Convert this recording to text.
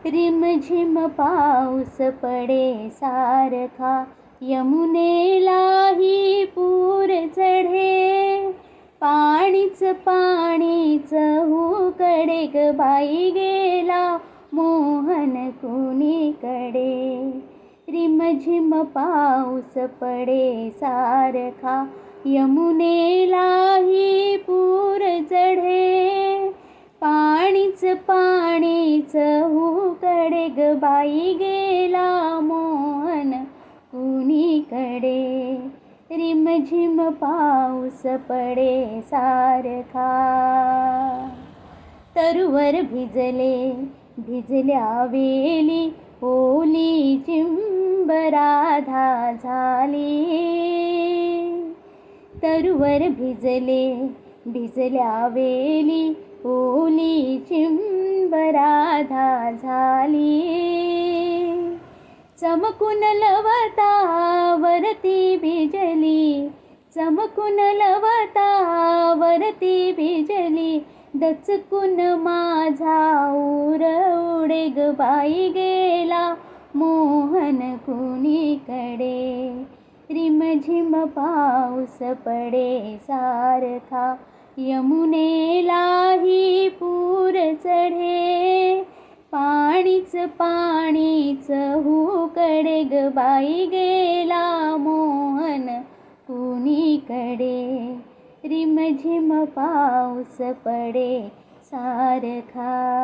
रिमझिम पाऊस पडे सारखा, यमुनेलाही पूर चढे. पाणीच पाणीच हुकडे ग बाई, गेला मोहन कुणीकडे. रिमझिम पाऊस पडे सारखा, यमुनेलाही पूर चढे. पाणीच पाणीच हुकडे ग बाई, गेला मोहन कुणीकडे. रिमझिम पाऊस पडे सारखा. तरुवर भिजले भिजल्या वेली, ओली चिंब राधा झाली. तरुवर भिजले भिजल्या वेली, ओली चिंब राधा झाली. चमकून लवता वरती भिजली, चमकून लवता वरती भिजली. दचकून माझा ऊर उडे ग बाई, गेला मोहन कुणीकडे. रिमझिम पाऊस पडे सारखा, यमुनेलाही पूर चढे. पाणीच पाणीच हुकडे ग बाई, गेला मोहन कुणीकडे. रिमझिम पाऊस पडे सारखा.